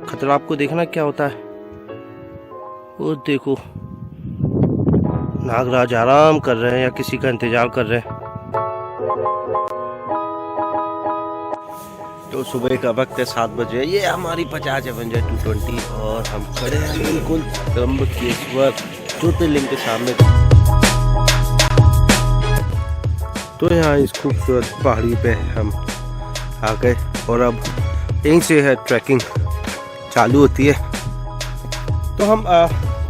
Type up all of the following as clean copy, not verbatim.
खतरा आपको देखना क्या होता है। वो देखो नागराज आराम कर रहे हैं या किसी का इंतजार कर रहे हैं। तो सुबह का वक्त है 7 बजे। ये हमारी 50 एवेंजर 220 और हम खड़े हैं बिल्कुल त्र्यंबकेश्वर ज्योतिर्लिंग के सामने। तो यहाँ इस खूबसूरत पहाड़ी पे हम आ गए और अब यहीं से है ट्रैकिंग चालू होती है। तो हम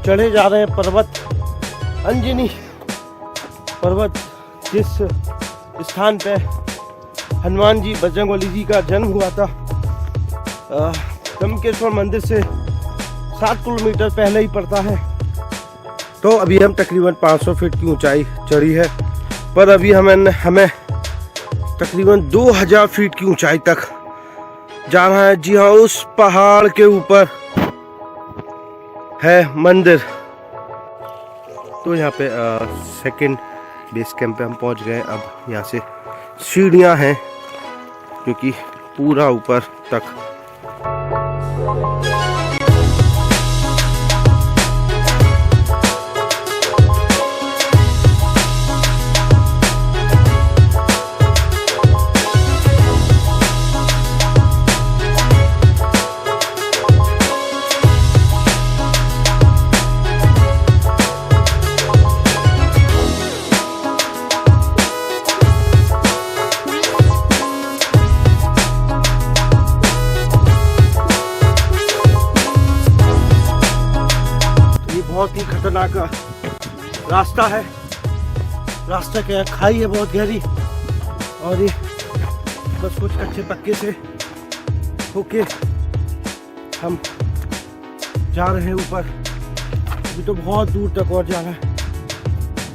चढ़े जा रहे हैं पर्वत अंजनी पर्वत, जिस स्थान पे हनुमान जी बजरंगबली जी का जन्म हुआ था। त्र्यंबकेश्वर मंदिर से 7 किलोमीटर पहले ही पड़ता है। तो अभी हम तकरीबन 500 फीट की ऊंचाई चढ़ी है, पर अभी हमें तकरीबन 2000 फीट की ऊंचाई तक जाना है। जी हाँ, उस पहाड़ के ऊपर है मंदिर। तो यहाँ पे सेकंड बेस कैंप पे हम पहुँच गए। अब यहाँ से सीढ़ियाँ हैं जो कि पूरा ऊपर तक। बहुत ही खतरनाक रास्ता है। रास्ता क्या है, खाई है बहुत गहरी, और ये बस कुछ कच्चे पक्के से होके हम जा रहे हैं ऊपर। अभी तो बहुत दूर तक और जाना है।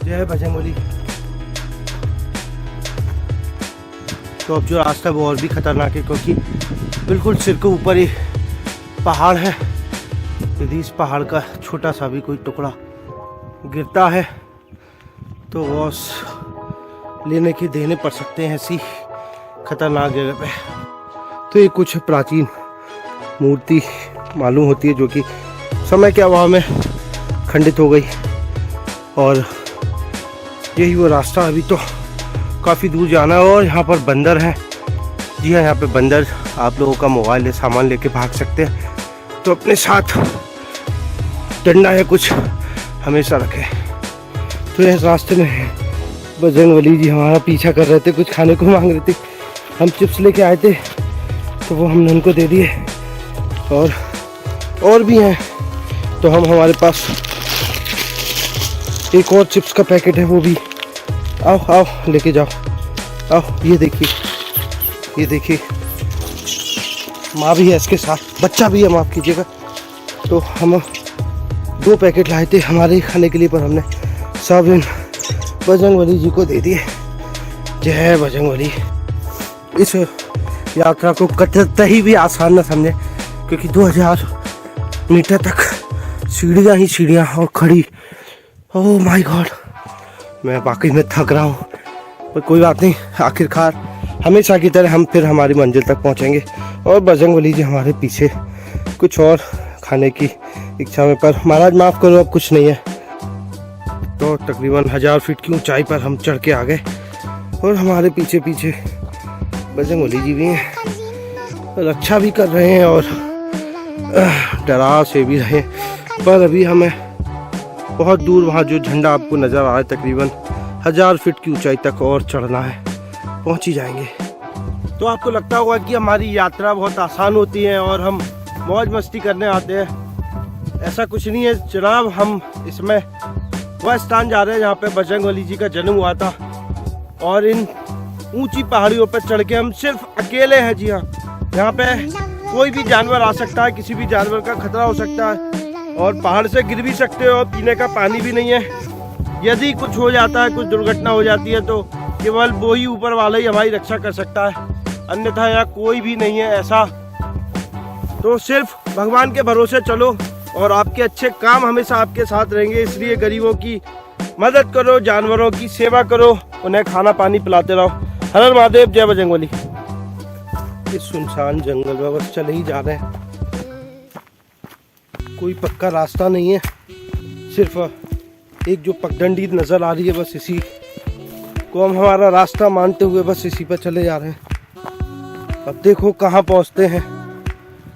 जय बजरंगबली। तो अब जो रास्ता है वो और भी खतरनाक है, क्योंकि बिल्कुल सिर के ऊपर ही पहाड़ है। यदि इस पहाड़ का छोटा सा भी कोई टुकड़ा गिरता है तो वॉश लेने के देने पड़ सकते हैं ऐसी खतरनाक जगह पे। तो ये कुछ प्राचीन मूर्ति मालूम होती है जो कि समय के अभाव में खंडित हो गई, और यही वो रास्ता। अभी तो काफ़ी दूर जाना है और यहाँ पर बंदर है। जी हाँ, यहाँ पे बंदर आप लोगों का मोबाइल या सामान लेके भाग सकते हैं, तो अपने साथ डंडा या कुछ हमेशा रखें। तो इस रास्ते में बजरंगबली जी हमारा पीछा कर रहे थे, कुछ खाने को मांग रहे थे। हम चिप्स लेके आए थे तो वो हमने उनको दे दिए, और भी हैं। तो हम हमारे पास एक और चिप्स का पैकेट है, वो भी आओ आओ लेके जाओ। आओ, ये देखिए माँ भी है इसके साथ, बच्चा भी है, माफ़ कीजिएगा। तो हम 2 पैकेट लाए थे हमारे खाने के लिए, पर हमने सब इन बजरंगबली जी को दे दिए। जय बजरंगबली। इस यात्रा को कतई भी आसान न समझे, क्योंकि 2000 मीटर तक सीढ़ियाँ ही सीढ़ियाँ और खड़ी। ओह माय गॉड, मैं वाकई में थक रहा हूँ, पर कोई बात नहीं। आखिरकार हमेशा की तरह हम फिर हमारी मंजिल तक पहुँचेंगे, और बजरंगबली जी हमारे पीछे कुछ और खाने की इच्छा में। पर महाराज माफ़ करो, अब कुछ नहीं है। तो तकरीबन 1000 फीट की ऊंचाई पर हम चढ़ के आ गए, और हमारे पीछे पीछे बजरंगबली जी भी हैं, रक्षा भी कर रहे हैं और डरा से भी रहे। पर अभी हमें बहुत दूर वहाँ जो झंडा आपको नज़र आ रहा है, तकरीबन 1000 फीट की ऊंचाई तक और चढ़ना है, पहुँच ही जाएंगे। तो आपको लगता होगा कि हमारी यात्रा बहुत आसान होती है और हम मौज मस्ती करने आते हैं। ऐसा कुछ नहीं है जनाब। हम इसमें वह स्थान जा रहे हैं जहाँ पे बजरंगबली जी का जन्म हुआ था, और इन ऊंची पहाड़ियों पर चढ़ के हम सिर्फ अकेले हैं। जी हाँ, यहाँ पे कोई भी जानवर आ सकता है, किसी भी जानवर का खतरा हो सकता है, और पहाड़ से गिर भी सकते हो। पीने का पानी भी नहीं है। यदि कुछ हो जाता है, कुछ दुर्घटना हो जाती है, तो केवल वो ही ऊपर वाला ही हमारी रक्षा कर सकता है, अन्यथा यहाँ कोई भी नहीं है ऐसा। तो सिर्फ भगवान के भरोसे चलो, और आपके अच्छे काम हमेशा आपके साथ रहेंगे। इसलिए गरीबों की मदद करो, जानवरों की सेवा करो, उन्हें खाना पानी पिलाते रहो। हर हर महादेव, जय बजरंगबली। इस सुनसान जंगल में बस चले ही जा रहे हैं। कोई पक्का रास्ता नहीं है, सिर्फ एक जो पगडंडी नज़र आ रही है, बस इसी को हम हमारा रास्ता मानते हुए बस इसी पर चले जा रहे हैं। अब देखो कहाँ पहुँचते हैं,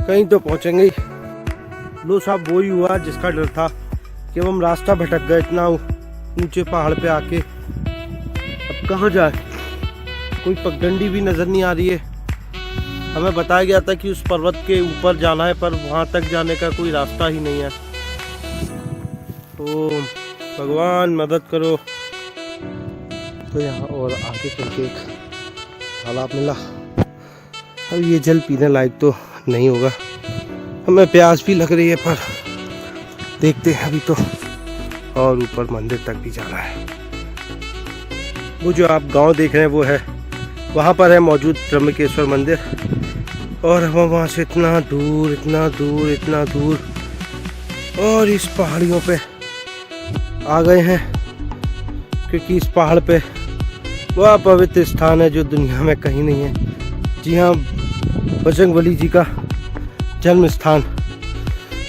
कहीं तो पहुँचेंगे ही। लो साहब, वही हुआ जिसका डर था कि हम रास्ता भटक गए इतना ऊंचे पहाड़ पे आके। अब कहाँ जाए, कोई पगडंडी भी नज़र नहीं आ रही है। हमें बताया गया था कि उस पर्वत के ऊपर जाना है, पर वहाँ तक जाने का कोई रास्ता ही नहीं है। तो भगवान मदद करो। तो यहाँ और आगे चल के एक तालाब मिला। अब ये जल पीने लायक तो नहीं होगा, हमें प्यास भी लग रही है, पर देखते हैं अभी तो। और ऊपर मंदिर तक भी जाना है। वो जो आप गांव देख रहे हैं वो है, वहाँ पर है मौजूद त्र्यंबकेश्वर मंदिर। और हम वहाँ से इतना दूर इतना दूर इतना दूर और इस पहाड़ियों पे आ गए हैं, क्योंकि इस पहाड़ पे वह पवित्र स्थान है जो दुनिया में कहीं नहीं है। जी हाँ, बजरंगबली जी का जन्म स्थान,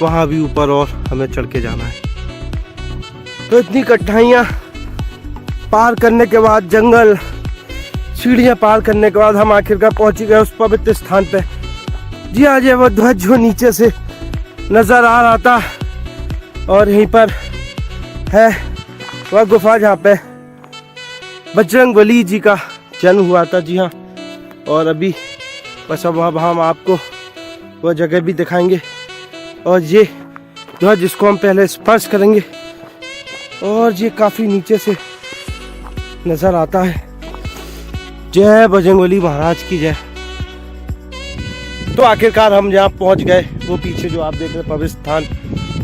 वहाँ भी ऊपर और हमें चढ़ के जाना है। तो इतनी कठिनाइयाँ पार करने के बाद, जंगल सीढ़ियाँ पार करने के बाद हम आखिरकार पहुँच गए उस पवित्र स्थान पे। जी हाँ, ये वो ध्वज जो नीचे से नज़र आ रहा था, और यहीं पर है वह गुफा जहाँ पे बजरंगबली जी का जन्म हुआ था। जी हाँ, और अभी बस अब हम आपको वह जगह भी दिखाएंगे। और ये ध्वज जिसको हम पहले स्पर्श करेंगे, और ये काफ़ी नीचे से नज़र आता है। जय बजरंगबली महाराज की जय। तो आखिरकार हम जहाँ पहुँच गए, वो पीछे जो आप देख रहे हैं पवित्र स्थान,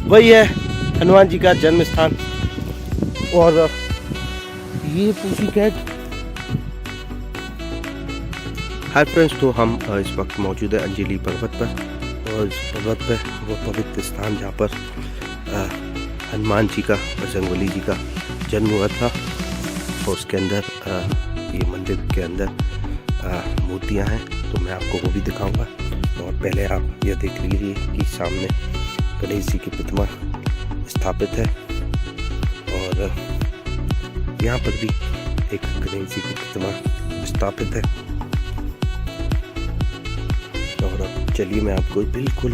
वही है हनुमान जी का जन्म स्थान। और ये पूछी कैट। हाय फ्रेंड्स, तो हम इस वक्त मौजूद है अंजलि पर्वत पर, और इस पर्वत पर वो पवित्र स्थान जहाँ पर हनुमान जी का, बजरंगबली जी का जन्म हुआ था। और उसके अंदर ये मंदिर के अंदर मूर्तियाँ हैं, तो मैं आपको वो भी दिखाऊंगा। और पहले आप यह देख लीजिए कि सामने गणेश जी की प्रतिमा स्थापित है, और यहाँ पर भी एक गणेश जी की प्रतिमा स्थापित है। और अब चलिए मैं आपको बिल्कुल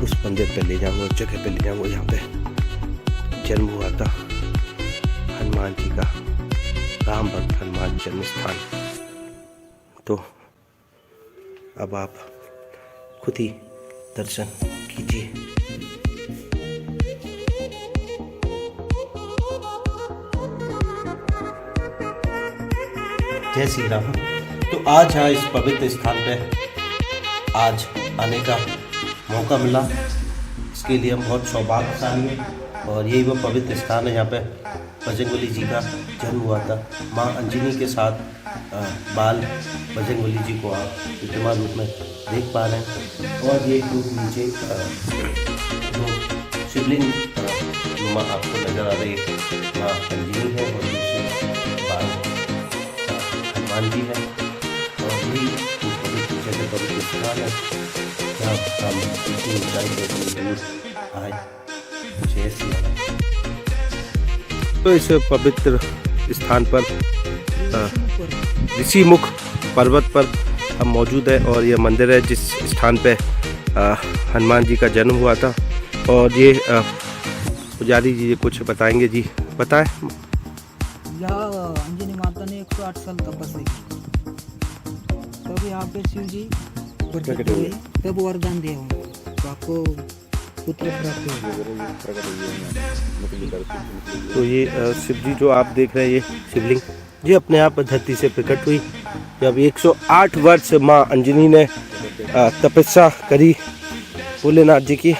उस मंदिर पे ले जाऊंगा, उस जगह पे ले जाऊंगा जहाँ पे जन्म हुआ था हनुमान जी का, राम भक्त हनुमान जन्म स्थान। तो अब आप खुद ही दर्शन कीजिए। जय श्री राम। तो आज यहाँ इस पवित्र स्थान पे आज आने का मौका मिला, इसके लिए हम बहुत सौभाग्यशाली हैं। और यही वो पवित्र स्थान है जहाँ पे बजरंगबली जी का जन्म हुआ था। माँ अंजनी के साथ बाल बजरंगबली जी को आप प्रतिमा रूप में देख पा रहे हैं। और ये नीचे दो शिवलिंग नुमा आपको नजर आ रही है, माँ अंजनी है और दूसरे बाल हनुमान जी है। और यही जगह पवित्र स्थान है जहाँ हम इतनी ऊंचाई पे दूर आए। जय श्री राम। तो इस पवित्र स्थान पर ऋषि मुख पर्वत पर हम मौजूद है, और यह मंदिर है जिस स्थान पे हनुमान जी का जन्म हुआ था। और ये पुजारी जी कुछ बताएंगे। जी बताएं। यहाँ अंजनी माता ने 108 साल तपस्या की, तब यहाँ पे शिव जी प्रकट हुए, तब वरदान दिया उनको, तो आपको पुत्र प्राप्त हो। तो ये शिव जी जो आप देख रहे हैं, ये शिवलिंग जी अपने आप धरती से प्रकट हुई। जब 108 वर्ष माँ अंजनी ने तपस्या करी भोलेनाथ जी की,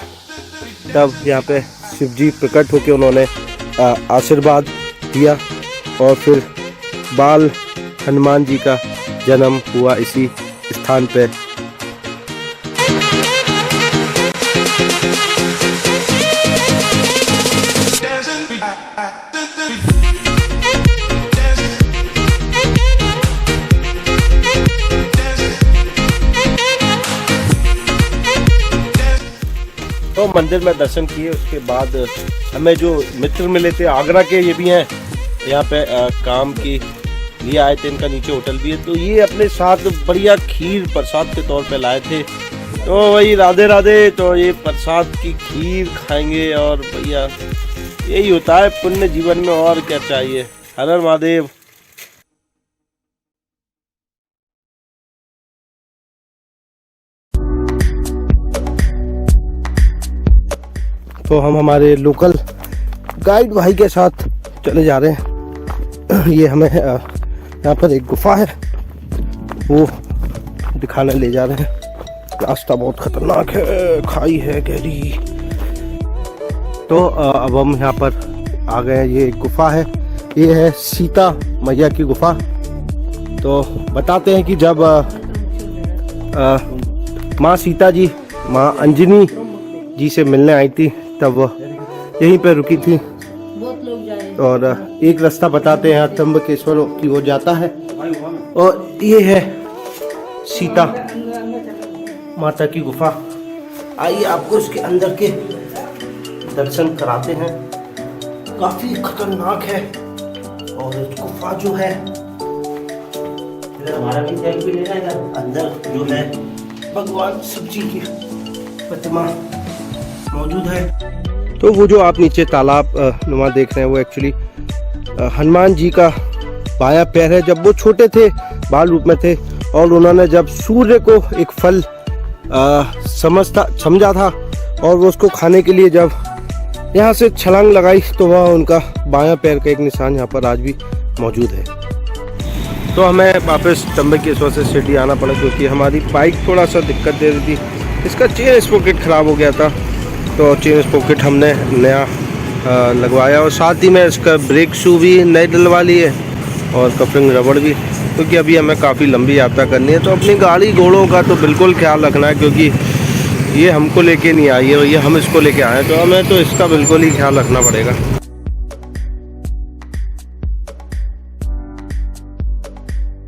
तब यहाँ पे शिव जी प्रकट होकर उन्होंने आशीर्वाद दिया, और फिर बाल हनुमान जी का जन्म हुआ इसी स्थान पे। तो मंदिर में दर्शन किए। उसके बाद हमें जो मित्र मिले थे आगरा के, ये भी हैं यहाँ पे काम की लिए आए थे, इनका नीचे होटल भी है। तो ये अपने साथ बढ़िया खीर प्रसाद के तौर पे लाए थे। तो वही राधे राधे, तो ये प्रसाद की खीर खाएंगे और भैया यही होता है पुण्य जीवन में, और क्या चाहिए। हर हर महादेव। तो हम हमारे लोकल गाइड भाई के साथ चले जा रहे हैं। ये हमें यहाँ पर एक गुफा है, वो दिखाने ले जा रहे हैं। रास्ता बहुत खतरनाक है, खाई है गहरी। तो अब हम यहाँ पर आ गए। ये एक गुफा है, ये है सीता मैया की गुफा। तो बताते हैं कि जब माँ सीता जी माँ अंजनी जी से मिलने आई थी तब यहीं पे रुकी थी। और एक रास्ता बताते हैं त्र्यंबकेश्वर की ओर जाता है, और ये है सीता माता की गुफा। आइए आपको इसके अंदर के दर्शन कराते हैं। काफी खतरनाक है, और गुफा जो है अंदर जो है भगवान शिव जी की प्रतिमा मौजूद है। तो वो जो आप नीचे तालाब नुमा देख रहे हैं वो एक्चुअली हनुमान जी का बायां पैर है। जब वो छोटे थे, बाल रूप में थे, और उन्होंने जब सूर्य को एक फल समझा था और वो उसको खाने के लिए जब यहाँ से छलांग लगाई, तो वह उनका बायां पैर का एक निशान यहाँ पर आज भी मौजूद है। तो हमें वापस त्र्यंबकेश्वर से सिटी आना पड़ा, क्योंकि हमारी बाइक थोड़ा सा दिक्कत दे रही थी। इसका चेन स्पॉकेट ख़राब हो गया था, तो चेन स्पॉकेट हमने नया लगवाया, और साथ ही में इसका ब्रेक शू भी नए डलवा लिए, और कपलिंग रबड़ भी, क्योंकि अभी हमें काफ़ी लंबी यात्रा करनी है। तो अपनी गाड़ी घोड़ों का तो बिल्कुल ख्याल रखना है, क्योंकि ये हमको लेके नहीं आई है, ये हम इसको लेके आए हैं, तो हमें तो इसका बिल्कुल ही ख्याल रखना पड़ेगा।